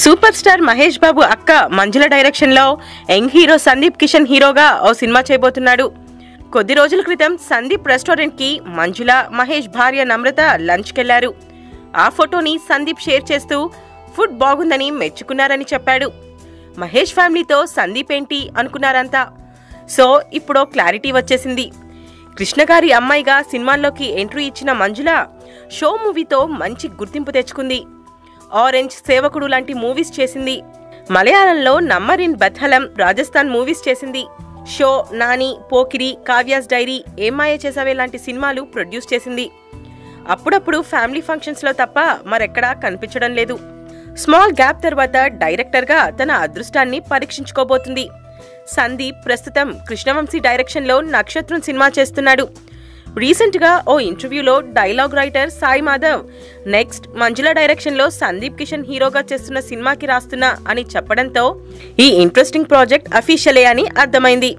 Super star Mahesh Babu అక్క మంజుల direction లో young hero Sandeep Kishan హీరోగా ఓ సినిమా చేయబోతున్నాడు. కొద్ది రోజుల క్రితం సందీప్ రెస్టారెంట్ కి మంజుల, మహేష్ భార్య నమ్రత లంచ్ కెళ్లారు. ఆ ఫోటోని సందీప్ షేర్ చేస్తూ ఫుడ్ బాగుందని మెచ్చుకున్నారని చెప్పాడు. మహేష్ ఫ్యామిలీతో సందీప్ ఏంటి అనుకున్నారంతా. సో ఇప్పుడు క్లారిటీ వచ్చేసింది. కృష్ణ గారి అమ్మాయిగా సినిమాల్లోకి ఎంట్రీ ఇచ్చిన మంజుల షో మూవీతో మంచి గుర్తింపు తెచ్చుకుంది. ఆరెంజ్, సేవకుడు లాంటి మూవీస్ చేసింది. మలయాళంలో నమ్మరిన్ బత్హలం, రాజస్థాన్ మూవీస్ చేసింది. షో, నాని, పోకిరి, కావ్యాస్ డైరీ, ఏమాయ చేసావే లాంటి సినిమాలు ప్రొడ్యూస్ చేసింది. అప్పుడప్పుడు ఫ్యామిలీ ఫంక్షన్స్ లో తప్ప మరెక్కడా కనిపించడం లేదు. స్మాల్ గ్యాప్ తర్వాత డైరెక్టర్ గా తన అదృష్టాన్ని పరీక్షించుకోబోతుంది. సందీప్ ప్రస్తుతం కృష్ణవంశీ డైరెక్షన్ లో నక్షత్రం సినిమా చేస్తున్నాడు. రీసెంట్ గా ఓ ఇంటర్వ్యూలో dialogue writer Sai Madhav next Manjula direction లో సందీప్ కిషన్ హీరోగా చేస్తున్న సినిమాకి రాస్తున్నా అని చెప్పడంతో ఈ ఇంట్రెస్టింగ్ ప్రాజెక్ట్ అఫీషియలే అని అర్థమైంది.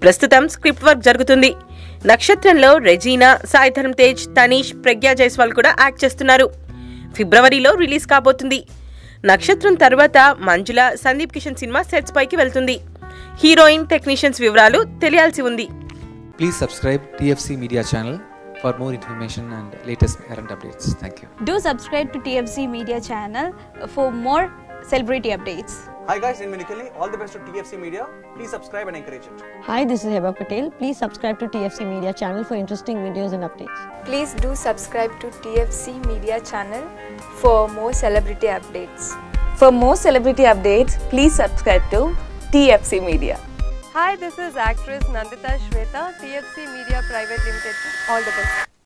ప్రస్తుతం స్క్రిప్ట్ వర్క్ జరుగుతుంది. నక్షత్రంలో రెజీనా, సాయి ధరమ్ తేజ్, తనీష్, ప్రజ్ఞా జైస్వాల్ కూడా యాక్ట్ చేస్తున్నారు. ఫిబ్రవరిలో రిలీజ్ కాబోతుంది. నక్షత్రం తర్వాత మంజుల, సందీప్ కిషన్ సినిమా సెట్స్ పైకి వెళ్తుంది. హీరోయిన్, టెక్నీషియన్స్ వివరాలు తెలియాల్సి ఉంది. Please subscribe TFC Media channel for more information and latest current updates. Thank you. Do subscribe to TFC Media channel for more celebrity updates. Hi guys, in Minikali, all the best to TFC Media. Please subscribe and encourage it. Hi, this is Heba Patel. Please subscribe to TFC Media channel for interesting videos and updates. Please do subscribe to TFC Media channel for more celebrity updates. For more celebrity updates, please subscribe to TFC Media. Hi, this is actress Nandita Shweta, TFC Media Private Limited. All the best.